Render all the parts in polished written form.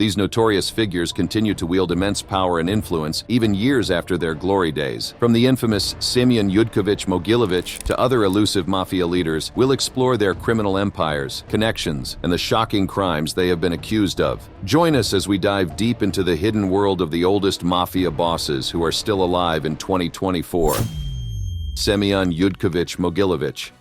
These notorious figures continue to wield immense power and influence even years after their glory days. From the infamous Semyon Yudkovich Mogilovich to other elusive mafia leaders, we'll explore their criminal empires, connections, and the shocking crimes they have been accused of. Join us as we dive deep into the hidden world of the oldest mafia bosses who are still alive in 2024. Semyon Yudkovich Mogilovich.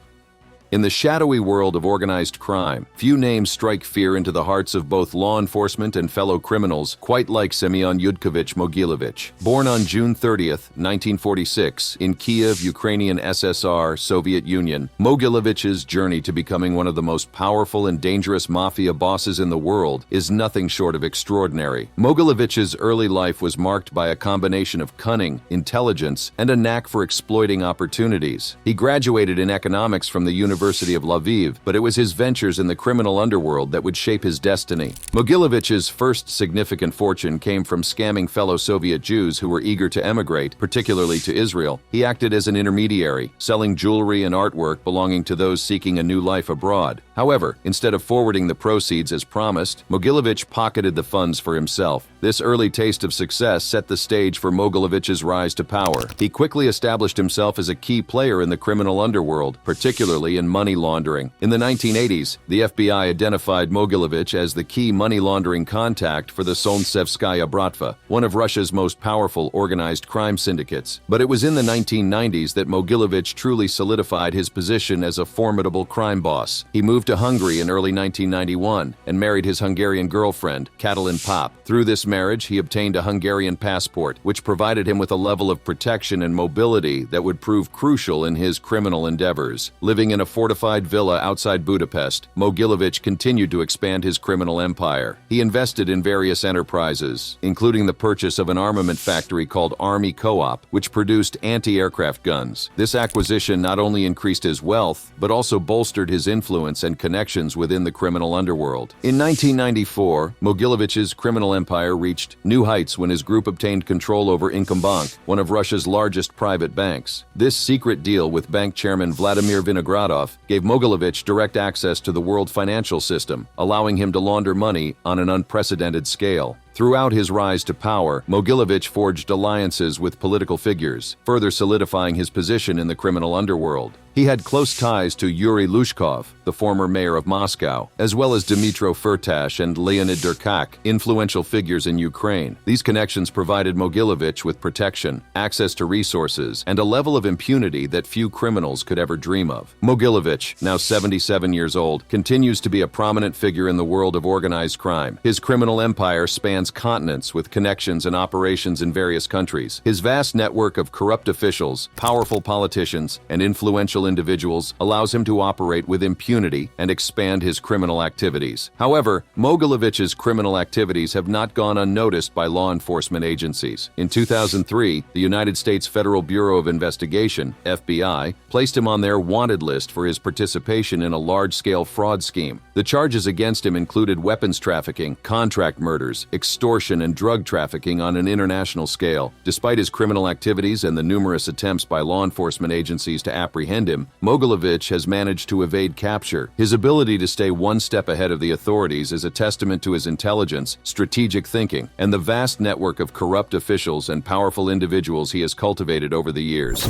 In the shadowy world of organized crime, few names strike fear into the hearts of both law enforcement and fellow criminals, quite like Semyon Yudkovich Mogilovich. Born on June 30th, 1946, in Kiev, Ukrainian SSR, Soviet Union, Mogilovich's journey to becoming one of the most powerful and dangerous mafia bosses in the world is nothing short of extraordinary. Mogilovich's early life was marked by a combination of cunning, intelligence, and a knack for exploiting opportunities. He graduated in economics from the University of Lviv, but it was his ventures in the criminal underworld that would shape his destiny. Mogilovich's first significant fortune came from scamming fellow Soviet Jews who were eager to emigrate, particularly to Israel. He acted as an intermediary, selling jewelry and artwork belonging to those seeking a new life abroad. However, instead of forwarding the proceeds as promised, Mogilovich pocketed the funds for himself. This early taste of success set the stage for Mogilovich's rise to power. He quickly established himself as a key player in the criminal underworld, particularly in money laundering. In the 1980s, the FBI identified Mogilovich as the key money laundering contact for the Solntsevskaya Bratva, one of Russia's most powerful organized crime syndicates. But it was in the 1990s that Mogilovich truly solidified his position as a formidable crime boss. He moved to Hungary in early 1991 and married his Hungarian girlfriend, Katalin Pop. Through this marriage, he obtained a Hungarian passport, which provided him with a level of protection and mobility that would prove crucial in his criminal endeavors. Living in a fortified villa outside Budapest, Mogilovich continued to expand his criminal empire. He invested in various enterprises, including the purchase of an armament factory called Army Co-op, which produced anti-aircraft guns. This acquisition not only increased his wealth, but also bolstered his influence and connections within the criminal underworld. In 1994, Mogilovich's criminal empire reached new heights when his group obtained control over Inkombank, one of Russia's largest private banks. This secret deal with bank chairman Vladimir Vinogradov gave Mogilovich direct access to the world financial system, allowing him to launder money on an unprecedented scale. Throughout his rise to power, Mogilovich forged alliances with political figures, further solidifying his position in the criminal underworld. He had close ties to Yuri Lushkov, the former mayor of Moscow, as well as Dmitro Firtash and Leonid Derkak, influential figures in Ukraine. These connections provided Mogilovich with protection, access to resources, and a level of impunity that few criminals could ever dream of. Mogilovich, now 77 years old, continues to be a prominent figure in the world of organized crime. His criminal empire spans continents with connections and operations in various countries. His vast network of corrupt officials, powerful politicians, and influential individuals allows him to operate with impunity and expand his criminal activities. However, Mogilovich's criminal activities have not gone unnoticed by law enforcement agencies. In 2003, the United States Federal Bureau of Investigation, FBI, placed him on their wanted list for his participation in a large-scale fraud scheme. The charges against him included weapons trafficking, contract murders, extortion, and drug trafficking on an international scale. Despite his criminal activities and the numerous attempts by law enforcement agencies to apprehend him, Mogilovich has managed to evade capture. His ability to stay one step ahead of the authorities is a testament to his intelligence, strategic thinking, and the vast network of corrupt officials and powerful individuals he has cultivated over the years.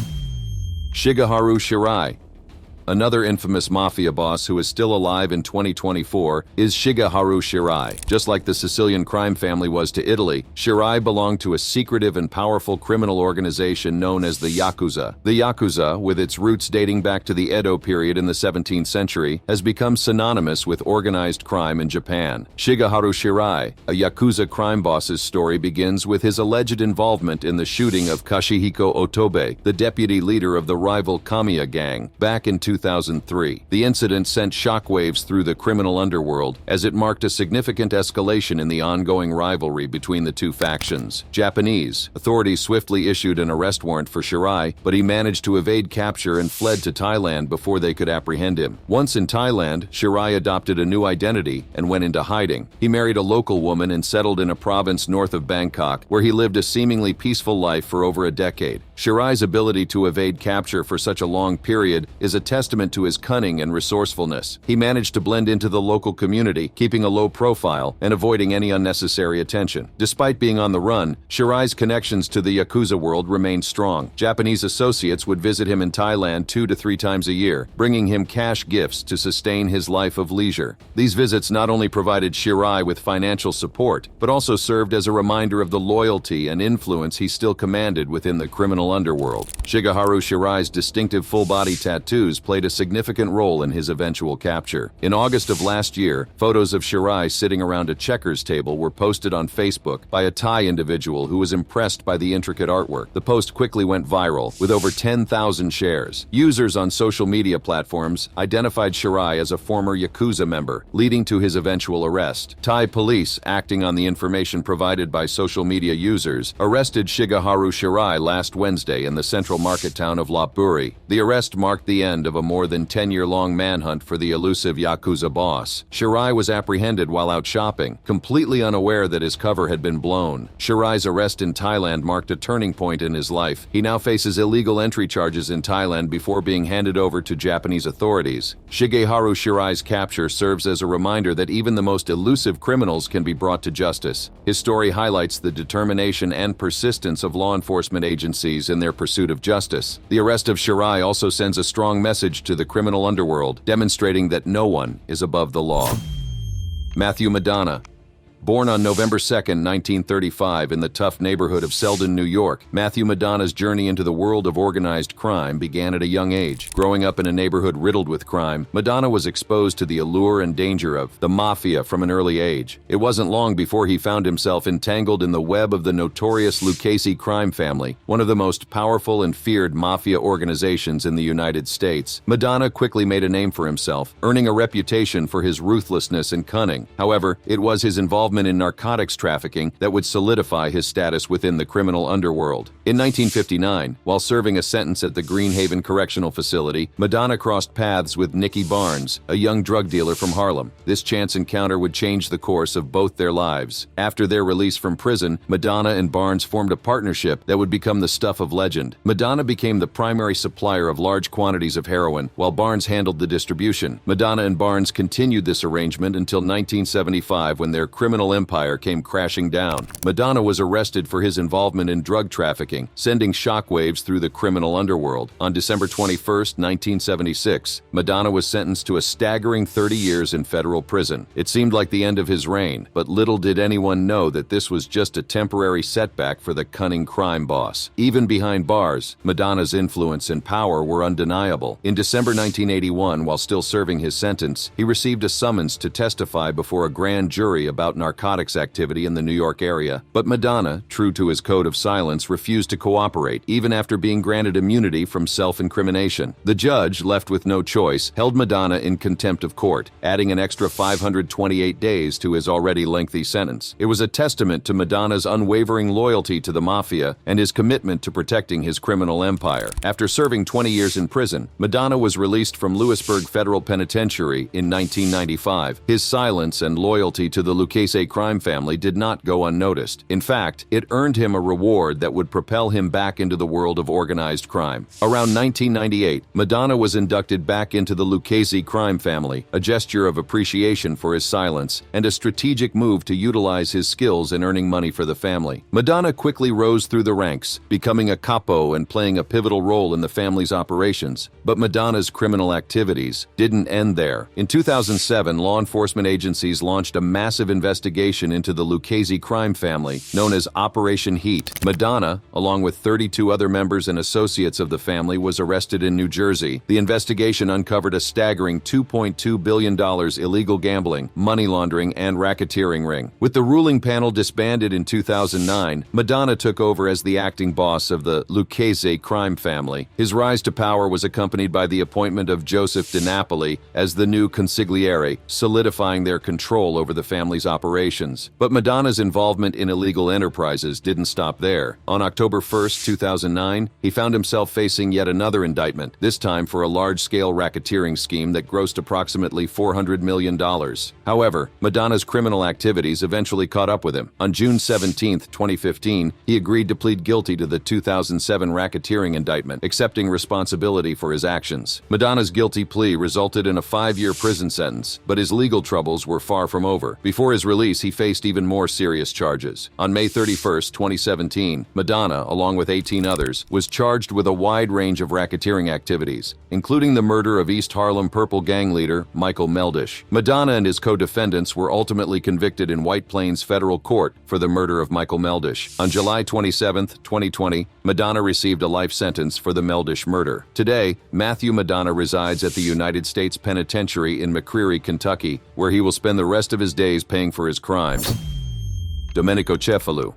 Shiga Haru Shirai. Another infamous mafia boss who is still alive in 2024 is Shiga Haru Shirai. Just like the Sicilian crime family was to Italy, Shirai belonged to a secretive and powerful criminal organization known as the Yakuza. The Yakuza, with its roots dating back to the Edo period in the 17th century, has become synonymous with organized crime in Japan. Shiga Haru Shirai, a Yakuza crime boss's story, begins with his alleged involvement in the shooting of Kashihiko Otobe, the deputy leader of the rival Kamiya gang, back in 2003. The incident sent shockwaves through the criminal underworld as it marked a significant escalation in the ongoing rivalry between the two factions. Japanese authorities swiftly issued an arrest warrant for Shirai, but he managed to evade capture and fled to Thailand before they could apprehend him. Once in Thailand, Shirai adopted a new identity and went into hiding. He married a local woman and settled in a province north of Bangkok, where he lived a seemingly peaceful life for over a decade. Shirai's ability to evade capture for such a long period is a testament to his cunning and resourcefulness. He managed to blend into the local community, keeping a low profile and avoiding any unnecessary attention. Despite being on the run, Shirai's connections to the Yakuza world remained strong. Japanese associates would visit him in Thailand 2 to 3 times a year, bringing him cash gifts to sustain his life of leisure. These visits not only provided Shirai with financial support, but also served as a reminder of the loyalty and influence he still commanded within the criminal underworld. Shigeharu Shirai's distinctive full-body tattoos played a significant role in his eventual capture. In August of last year, photos of Shirai sitting around a checkers table were posted on Facebook by a Thai individual who was impressed by the intricate artwork. The post quickly went viral, with over 10,000 shares. Users on social media platforms identified Shirai as a former Yakuza member, leading to his eventual arrest. Thai police, acting on the information provided by social media users, arrested Shigeharu Shirai last Wednesday in the central market town of Lopburi. The arrest marked the end of a more than 10-year-long manhunt for the elusive Yakuza boss. Shirai was apprehended while out shopping, completely unaware that his cover had been blown. Shirai's arrest in Thailand marked a turning point in his life. He now faces illegal entry charges in Thailand before being handed over to Japanese authorities. Shigeharu Shirai's capture serves as a reminder that even the most elusive criminals can be brought to justice. His story highlights the determination and persistence of law enforcement agencies in their pursuit of justice. The arrest of Shirai also sends a strong message to the criminal underworld, demonstrating that no one is above the law. Matthew Madonna. Born on November 2, 1935 in the tough neighborhood of Selden, New York, Matthew Madonna's journey into the world of organized crime began at a young age. Growing up in a neighborhood riddled with crime, Madonna was exposed to the allure and danger of the Mafia from an early age. It wasn't long before he found himself entangled in the web of the notorious Lucchese crime family, one of the most powerful and feared mafia organizations in the United States. Madonna quickly made a name for himself, earning a reputation for his ruthlessness and cunning. However, it was his involvement in narcotics trafficking that would solidify his status within the criminal underworld. In 1959, while serving a sentence at the Greenhaven Correctional Facility, Madonna crossed paths with Nicky Barnes, a young drug dealer from Harlem. This chance encounter would change the course of both their lives. After their release from prison, Madonna and Barnes formed a partnership that would become the stuff of legend. Madonna became the primary supplier of large quantities of heroin, while Barnes handled the distribution. Madonna and Barnes continued this arrangement until 1975, when their criminal empire came crashing down. Madonna was arrested for his involvement in drug trafficking, sending shockwaves through the criminal underworld. On December 21, 1976, Madonna was sentenced to a staggering 30 years in federal prison. It seemed like the end of his reign, but little did anyone know that this was just a temporary setback for the cunning crime boss. Even behind bars, Madonna's influence and power were undeniable. In December 1981, while still serving his sentence, he received a summons to testify before a grand jury about narcotics activity in the New York area, but Madonna, true to his code of silence, refused to cooperate, even after being granted immunity from self-incrimination. The judge, left with no choice, held Madonna in contempt of court, adding an extra 528 days to his already lengthy sentence. It was a testament to Madonna's unwavering loyalty to the Mafia and his commitment to protecting his criminal empire. After serving 20 years in prison, Madonna was released from Lewisburg Federal Penitentiary in 1995. His silence and loyalty to the Lucchese crime family did not go unnoticed. In fact, it earned him a reward that would propel him back into the world of organized crime. Around 1998, Madonna was inducted back into the Lucchese crime family, a gesture of appreciation for his silence and a strategic move to utilize his skills in earning money for the family. Madonna quickly rose through the ranks, becoming a capo and playing a pivotal role in the family's operations. But Madonna's criminal activities didn't end there. In 2007, law enforcement agencies launched a massive investigation into the Lucchese crime family, known as Operation Heat. Madonna, along with 32 other members and associates of the family, was arrested in New Jersey. The investigation uncovered a staggering $2.2 billion illegal gambling, money laundering, and racketeering ring. With the ruling panel disbanded in 2009, Madonna took over as the acting boss of the Lucchese crime family. His rise to power was accompanied by the appointment of Joseph Di Napoli as the new consigliere, solidifying their control over the family's operations. operations. But Madonna's involvement in illegal enterprises didn't stop there. On October 1st, 2009, he found himself facing yet another indictment, this time for a large-scale racketeering scheme that grossed approximately $400 million. However, Madonna's criminal activities eventually caught up with him. On June 17, 2015, he agreed to plead guilty to the 2007 racketeering indictment, accepting responsibility for his actions. Madonna's guilty plea resulted in a 5-year prison sentence, but his legal troubles were far from over. Before his release, he faced even more serious charges. On May 31, 2017, Madonna, along with 18 others, was charged with a wide range of racketeering activities, including the murder of East Harlem Purple gang leader Michael Meldish. Madonna and his co-defendants were ultimately convicted in White Plains Federal Court for the murder of Michael Meldish. On July 27, 2020, Madonna received a life sentence for the Meldish murder. Today, Matthew Madonna resides at the United States Penitentiary in McCreary, Kentucky, where he will spend the rest of his days paying for his crimes. Dominico Chalu.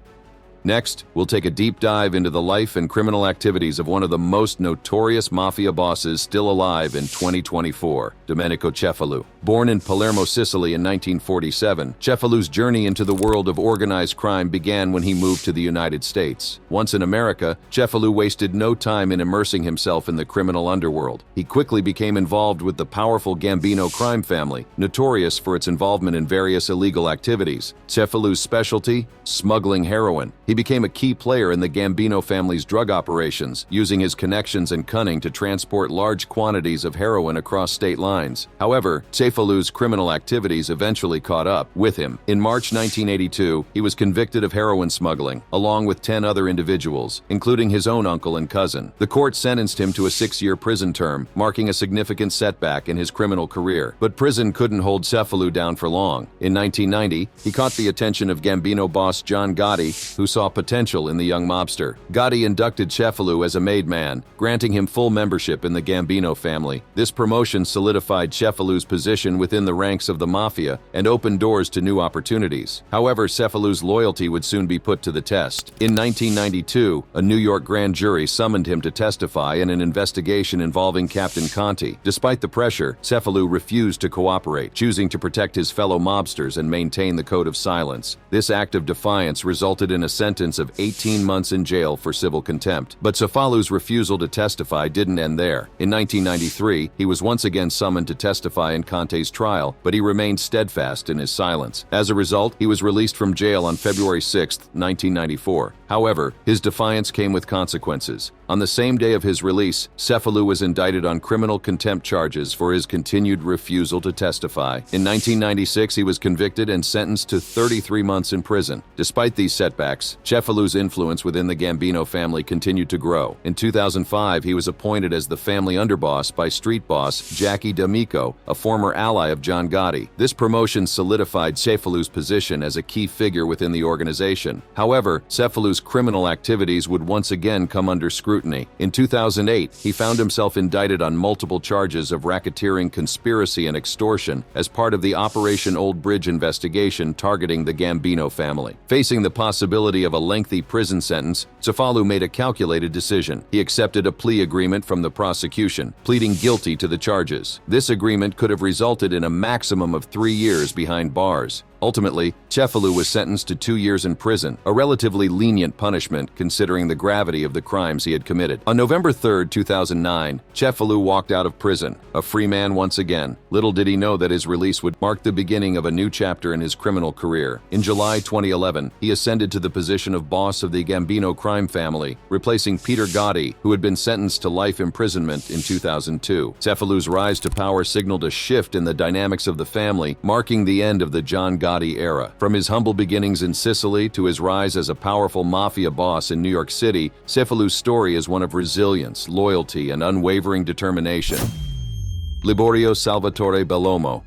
Next, we'll take a deep dive into the life and criminal activities of one of the most notorious mafia bosses still alive in 2024, Dominico Chalu. Born in Palermo, Sicily in 1947, Chalu's journey into the world of organized crime began when he moved to the United States. Once in America, Chalu wasted no time in immersing himself in the criminal underworld. He quickly became involved with the powerful Gambino crime family, notorious for its involvement in various illegal activities. Chalu's specialty? Smuggling heroin. He became a key player in the Gambino family's drug operations, using his connections and cunning to transport large quantities of heroin across state lines. However, Chalu's criminal activities eventually caught up with him. In March 1982, he was convicted of heroin smuggling, along with 10 other individuals, including his own uncle and cousin. The court sentenced him to a 6-year prison term, marking a significant setback in his criminal career. But prison couldn't hold Chalu down for long. In 1990, he caught the attention of Gambino boss John Gotti, who saw potential in the young mobster. Gotti inducted Chalu as a made man, granting him full membership in the Gambino family. This promotion solidified Chalu's position within the ranks of the Mafia and opened doors to new opportunities. However, Chalu's loyalty would soon be put to the test. In 1992, a New York grand jury summoned him to testify in an investigation involving Captain Conti. Despite the pressure, Chalu refused to cooperate, choosing to protect his fellow mobsters and maintain the code of silence. This act of defiance resulted in a sentence of 18 months in jail for civil contempt. But Chalu's refusal to testify didn't end there. In 1993, he was once again summoned to testify in Conte's trial, but he remained steadfast in his silence. As a result, he was released from jail on February 6, 1994. However, his defiance came with consequences. On the same day of his release, Chalu was indicted on criminal contempt charges for his continued refusal to testify. In 1996, he was convicted and sentenced to 33 months in prison. Despite these setbacks, Chalu's influence within the Gambino family continued to grow. In 2005, he was appointed as the family underboss by street boss Jackie D'Amico, a former ally of John Gotti. This promotion solidified Chalu's position as a key figure within the organization. However, Chalu's criminal activities would once again come under scrutiny. In 2008, he found himself indicted on multiple charges of racketeering, conspiracy, and extortion as part of the Operation Old Bridge investigation targeting the Gambino family. Facing the possibility of a lengthy prison sentence, Chalu made a calculated decision. He accepted a plea agreement from the prosecution, pleading guilty to the charges. This agreement could have resulted in a maximum of 3 years behind bars. Ultimately, Chalu was sentenced to 2 years in prison, a relatively lenient punishment considering the gravity of the crimes he had committed. On November 3, 2009, Chalu walked out of prison, a free man once again. Little did he know that his release would mark the beginning of a new chapter in his criminal career. In July 2011, he ascended to the position of boss of the Gambino crime family, replacing Peter Gotti, who had been sentenced to life imprisonment in 2002. Chalu's rise to power signaled a shift in the dynamics of the family, marking the end of the John Gotti era. From his humble beginnings in Sicily to his rise as a powerful mafia boss in New York City, Chalu's story is one of resilience, loyalty, and unwavering determination. Liborio Salvatore Bomo.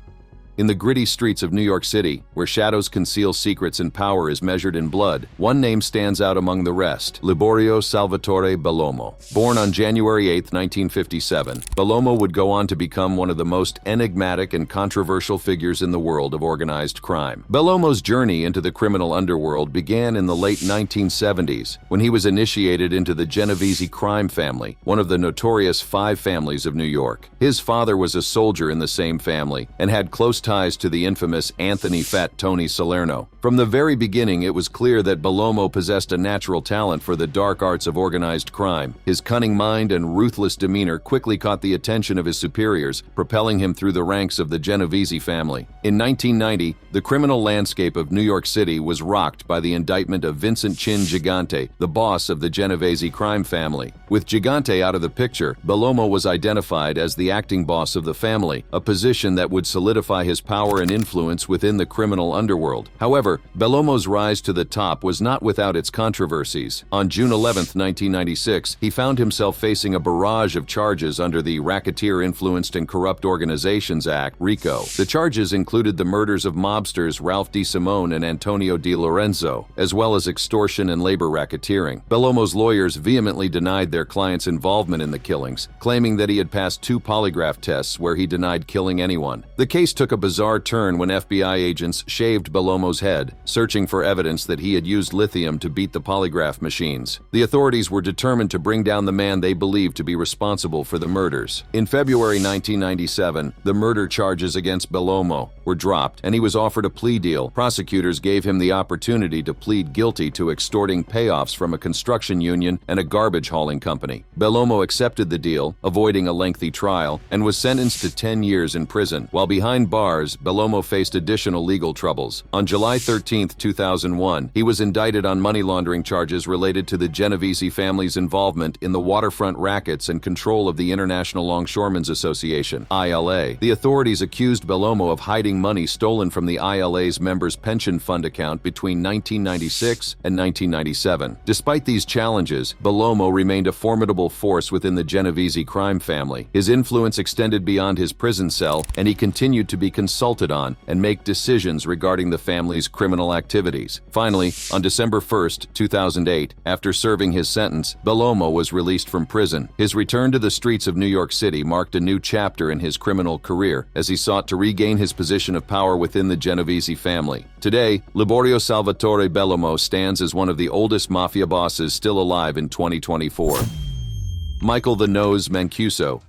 In the gritty streets of New York City, where shadows conceal secrets and power is measured in blood, one name stands out among the rest: Liborio Salvatore Bomo. Born on January 8, 1957, Bomo would go on to become one of the most enigmatic and controversial figures in the world of organized crime. Bomo's journey into the criminal underworld began in the late 1970s, when he was initiated into the Genovese crime family, one of the notorious 5 families of New York. His father was a soldier in the same family and had close ties to the infamous Anthony Fat Tony Salerno. From the very beginning, it was clear that Bomo possessed a natural talent for the dark arts of organized crime. His cunning mind and ruthless demeanor quickly caught the attention of his superiors, propelling him through the ranks of the Genovese family. In 1990, the criminal landscape of New York City was rocked by the indictment of Vincent Chin Gigante, the boss of the Genovese crime family. With Gigante out of the picture, Bomo was identified as the acting boss of the family, a position that would solidify his power and influence within the criminal underworld. However, Bomo's rise to the top was not without its controversies. On June 11, 1996, he found himself facing a barrage of charges under the Racketeer-Influenced and Corrupt Organizations Act, RICO. The charges included the murders of mobsters Ralph DeSimone and Antonio Di Lorenzo, as well as extortion and labor racketeering. Bomo's lawyers vehemently denied their client's involvement in the killings, claiming that he had passed 2 polygraph tests where he denied killing anyone. The case took a bizarre turn when FBI agents shaved Bomo's head, searching for evidence that he had used lithium to beat the polygraph machines. The authorities were determined to bring down the man they believed to be responsible for the murders. In February 1997, the murder charges against Bomo were dropped, and he was offered a plea deal. Prosecutors gave him the opportunity to plead guilty to extorting payoffs from a construction union and a garbage hauling company. Bomo accepted the deal, avoiding a lengthy trial, and was sentenced to 10 years in prison. While behind bars, Bomo faced additional legal troubles. On July 13, 2001, he was indicted on money laundering charges related to the Genovese family's involvement in the waterfront rackets and control of the International Longshoremen's Association, ILA. The authorities accused Bomo of hiding money stolen from the ILA's members' pension fund account between 1996 and 1997. Despite these challenges, Bomo remained a formidable force within the Genovese crime family. His influence extended beyond his prison cell, and he continued to be consulted on and make decisions regarding the family's criminal activities. Finally, on December 1, 2008, after serving his sentence, Bomo was released from prison. His return to the streets of New York City marked a new chapter in his criminal career as he sought to regain his position of power within the Genovese family. Today, Liborio Salvatore Bomo stands as one of the oldest mafia bosses still alive in 2024. Michael the Nose Mancuso.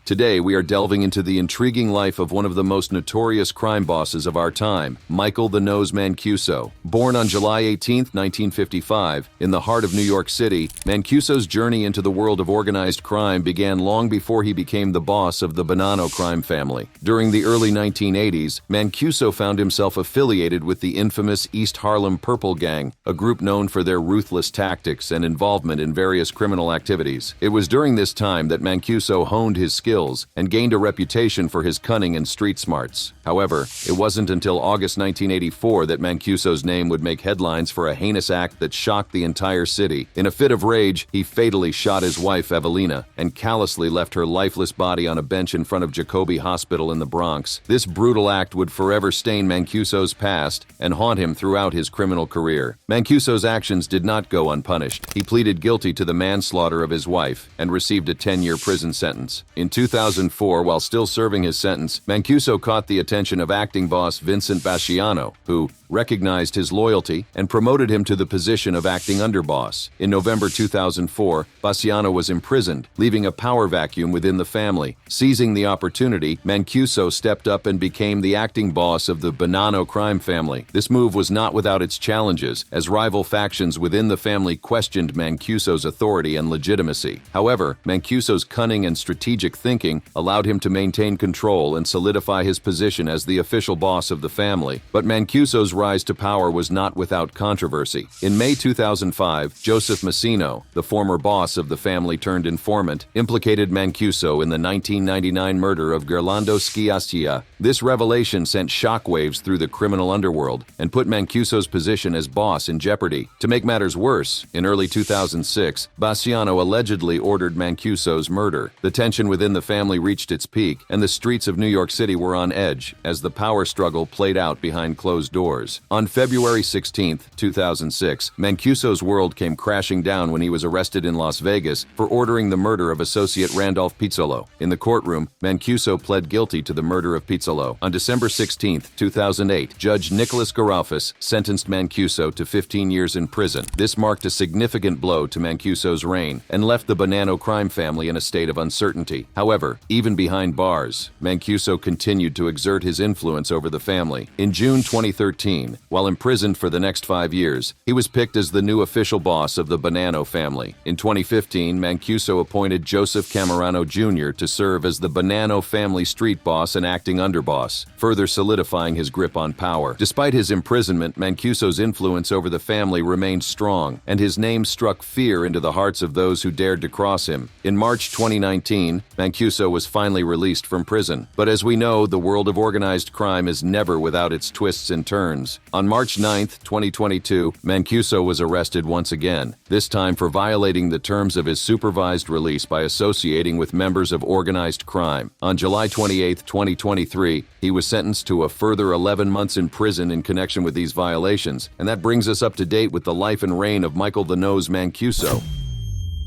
Today, we are delving into the intriguing life of one of the most notorious crime bosses of our time, Michael the Nose Mancuso. Born on July 18, 1955, in the heart of New York City, Mancuso's journey into the world of organized crime began long before he became the boss of the Bonanno crime family. During the early 1980s, Mancuso found himself affiliated with the infamous East Harlem Purple Gang, a group known for their ruthless tactics and involvement in various criminal activities. It was during this time that Mancuso honed his skills and gained a reputation for his cunning and street smarts. However, it wasn't until August 1984 that Mancuso's name would make headlines for a heinous act that shocked the entire city. In a fit of rage, he fatally shot his wife, Evelina, and callously left her lifeless body on a bench in front of Jacobi Hospital in the Bronx. This brutal act would forever stain Mancuso's past and haunt him throughout his criminal career. Mancuso's actions did not go unpunished. He pleaded guilty to the manslaughter of his wife and received a 10-year prison sentence. In 2004, while still serving his sentence, Mancuso caught the attention of acting boss Vincent Basciano, who recognized his loyalty and promoted him to the position of acting underboss. In November 2004, Basciano was imprisoned, leaving a power vacuum within the family. Seizing the opportunity, Mancuso stepped up and became the acting boss of the Bonanno crime family. This move was not without its challenges, as rival factions within the family questioned Mancuso's authority and legitimacy. However, Mancuso's cunning and strategic thinking allowed him to maintain control and solidify his position as the official boss of the family. But Mancuso's rise to power was not without controversy. In May 2005, Joseph Massino, the former boss of the family turned informant, implicated Mancuso in the 1999 murder of Gerlando Schiascia. This revelation sent shockwaves through the criminal underworld and put Mancuso's position as boss in jeopardy. To make matters worse, in early 2006, Basciano allegedly ordered Mancuso's murder. The tension within the family reached its peak, and the streets of New York City were on edge as the power struggle played out behind closed doors. On February 16, 2006, Mancuso's world came crashing down when he was arrested in Las Vegas for ordering the murder of associate Randolph Pizzolo. In the courtroom, Mancuso pled guilty to the murder of Pizzolo. On December 16, 2008, Judge Nicholas Garofis sentenced Mancuso to 15 years in prison. This marked a significant blow to Mancuso's reign and left the Bonanno crime family in a state of uncertainty. However, However, even behind bars, Mancuso continued to exert his influence over the family. In June 2013, while imprisoned for the next 5 years, he was picked as the new official boss of the Bonanno family. In 2015, Mancuso appointed Joseph Camerano Jr. to serve as the Bonanno family street boss and acting underboss, further solidifying his grip on power. Despite his imprisonment, Mancuso's influence over the family remained strong, and his name struck fear into the hearts of those who dared to cross him. In March 2019, Mancuso was finally released from prison. But as we know, the world of organized crime is never without its twists and turns. On March 9, 2022, Mancuso was arrested once again, this time for violating the terms of his supervised release by associating with members of organized crime. On July 28, 2023, he was sentenced to a further 11 months in prison in connection with these violations, and that brings us up to date with the life and reign of Michael the Nose Mancuso.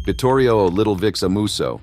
Vittorio Little-Vix Musso.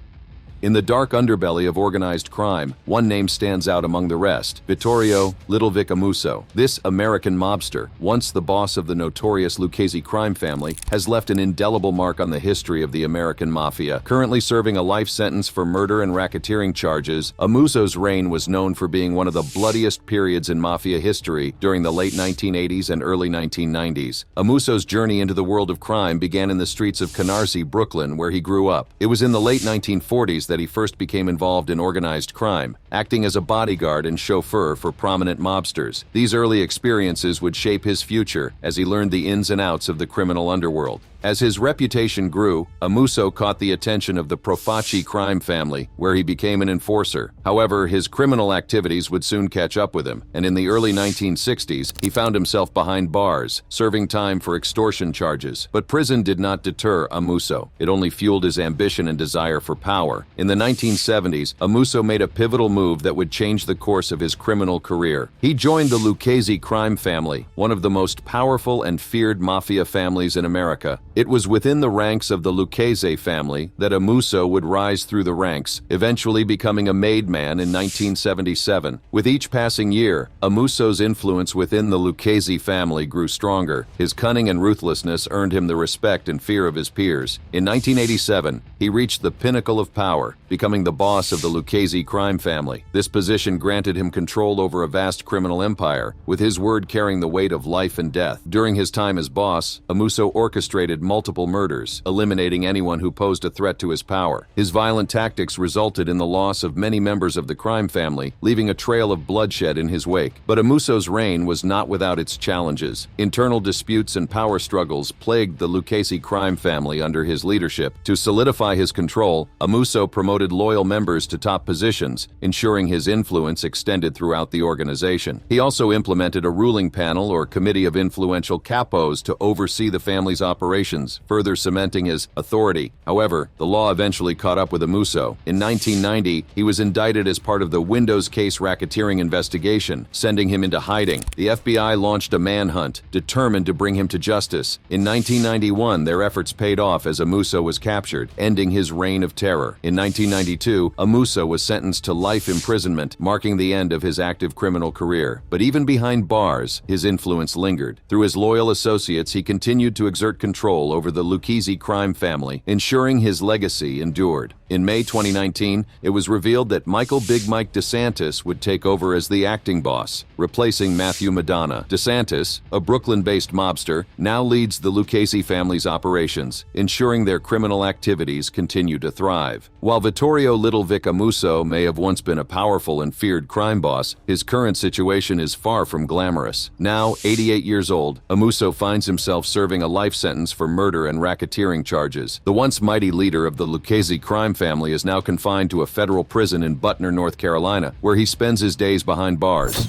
In the dark underbelly of organized crime, one name stands out among the rest: Vittorio Little-Vix Musso. This American mobster, once the boss of the notorious Lucchese crime family, has left an indelible mark on the history of the American Mafia. Currently serving a life sentence for murder and racketeering charges, Musso's reign was known for being one of the bloodiest periods in Mafia history during the late 1980s and early 1990s. Musso's journey into the world of crime began in the streets of Canarsie, Brooklyn, where he grew up. It was in the late 1940s that he first became involved in organized crime, acting as a bodyguard and chauffeur for prominent mobsters. These early experiences would shape his future as he learned the ins and outs of the criminal underworld. As his reputation grew, Musso caught the attention of the Profaci crime family, where he became an enforcer. However, his criminal activities would soon catch up with him, and in the early 1960s, he found himself behind bars, serving time for extortion charges. But prison did not deter Musso. It only fueled his ambition and desire for power. In the 1970s, Musso made a pivotal move that would change the course of his criminal career. He joined the Lucchese crime family, one of the most powerful and feared mafia families in America. It was within the ranks of the Lucchese family that Musso would rise through the ranks, eventually becoming a made man in 1977. With each passing year, Musso's influence within the Lucchese family grew stronger. His cunning and ruthlessness earned him the respect and fear of his peers. In 1987, he reached the pinnacle of power, becoming the boss of the Lucchese crime family. This position granted him control over a vast criminal empire, with his word carrying the weight of life and death. During his time as boss, Musso orchestrated multiple murders, eliminating anyone who posed a threat to his power. His violent tactics resulted in the loss of many members of the crime family, leaving a trail of bloodshed in his wake. But Musso's reign was not without its challenges. Internal disputes and power struggles plagued the Lucchese crime family under his leadership. To solidify his control, Musso promoted loyal members to top positions, ensuring his influence extended throughout the organization. He also implemented a ruling panel or committee of influential capos to oversee the family's operations, further cementing his authority. However, the law eventually caught up with Musso. In 1990, he was indicted as part of the Windows case racketeering investigation, sending him into hiding. The FBI launched a manhunt, determined to bring him to justice. In 1991, their efforts paid off as Musso was captured, ending his reign of terror. In 1992, Musso was sentenced to life imprisonment, marking the end of his active criminal career. But even behind bars, his influence lingered. Through his loyal associates, he continued to exert control over the Lucchese crime family, ensuring his legacy endured. In May 2019, it was revealed that Michael Big Mike DeSantis would take over as the acting boss, replacing Matthew Madonna. DeSantis, a Brooklyn-based mobster, now leads the Lucchese family's operations, ensuring their criminal activities continue to thrive. While Vittorio Little-Vix Musso may have once been a powerful and feared crime boss, his current situation is far from glamorous. Now, 88 years old, Musso finds himself serving a life sentence for murder and racketeering charges. The once mighty leader of the Lucchese crime family is now confined to a federal prison in Butner, North Carolina, where he spends his days behind bars.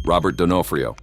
Robert D'Onofrio.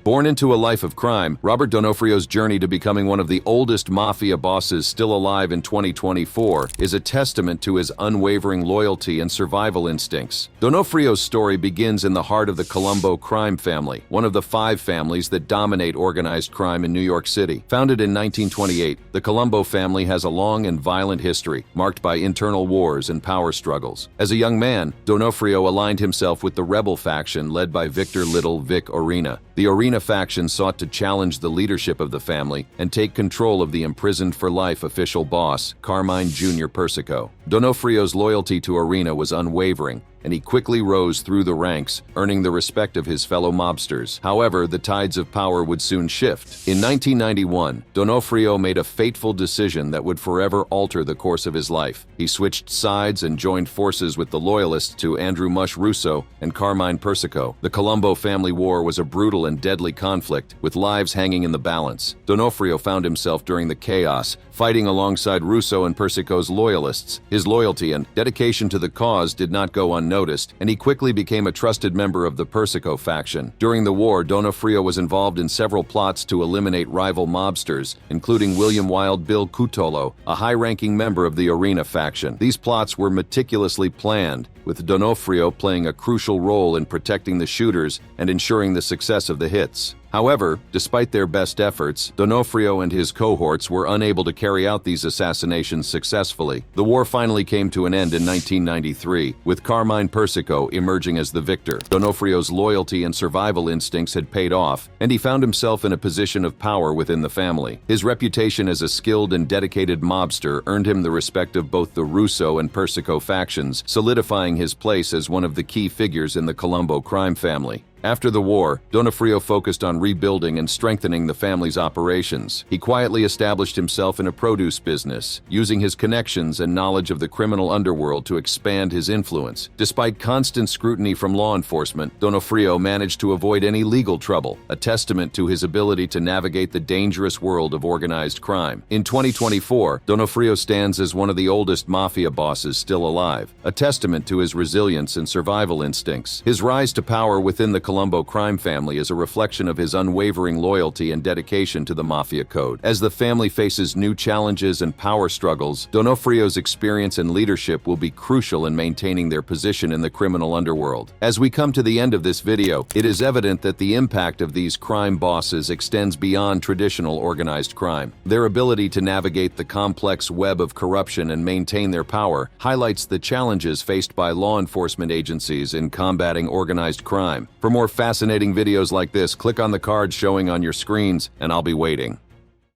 Born into a life of crime, Robert D'Onofrio's journey to becoming one of the oldest mafia bosses still alive in 2024 is a testament to his unwavering loyalty and survival instincts. D'Onofrio's story begins in the heart of the Colombo crime family, one of the 5 families that dominate organized crime in New York City. Founded in 1928, the Colombo family has a long and violent history, marked by internal wars and power struggles. As a young man, D'Onofrio aligned himself with the rebel faction led by Victor Little Vic Orena. The Arena faction sought to challenge the leadership of the family and take control of the imprisoned for life official boss, Carmine Jr. Persico. Donofrio's loyalty to Arena was unwavering, and he quickly rose through the ranks, earning the respect of his fellow mobsters. However, the tides of power would soon shift. In 1991, Donofrio made a fateful decision that would forever alter the course of his life. He switched sides and joined forces with the loyalists to Andrew Mush Russo and Carmine Persico. The Colombo family war was a brutal and deadly conflict, with lives hanging in the balance. Donofrio found himself during the chaos, fighting alongside Russo and Persico's loyalists. His loyalty and dedication to the cause did not go unnoticed, and he quickly became a trusted member of the Persico faction. During the war, Donofrio was involved in several plots to eliminate rival mobsters, including William Wild Bill Cutolo, a high-ranking member of the Arena faction. These plots were meticulously planned, with Donofrio playing a crucial role in protecting the shooters and ensuring the success of the hits. However, despite their best efforts, Donofrio and his cohorts were unable to carry out these assassinations successfully. The war finally came to an end in 1993, with Carmine Persico emerging as the victor. Donofrio's loyalty and survival instincts had paid off, and he found himself in a position of power within the family. His reputation as a skilled and dedicated mobster earned him the respect of both the Russo and Persico factions, solidifying his place as one of the key figures in the Colombo crime family. After the war, Donofrio focused on rebuilding and strengthening the family's operations. He quietly established himself in a produce business, using his connections and knowledge of the criminal underworld to expand his influence. Despite constant scrutiny from law enforcement, Donofrio managed to avoid any legal trouble, a testament to his ability to navigate the dangerous world of organized crime. In 2024, Donofrio stands as one of the oldest Mafia bosses still alive, a testament to his resilience and survival instincts. His rise to power within the Colombo crime family is a reflection of his unwavering loyalty and dedication to the Mafia code. As the family faces new challenges and power struggles, Donofrio's experience and leadership will be crucial in maintaining their position in the criminal underworld. As we come to the end of this video, it is evident that the impact of these crime bosses extends beyond traditional organized crime. Their ability to navigate the complex web of corruption and maintain their power highlights the challenges faced by law enforcement agencies in combating organized crime. For more fascinating videos like this, click on the card showing on your screens, and I'll be waiting.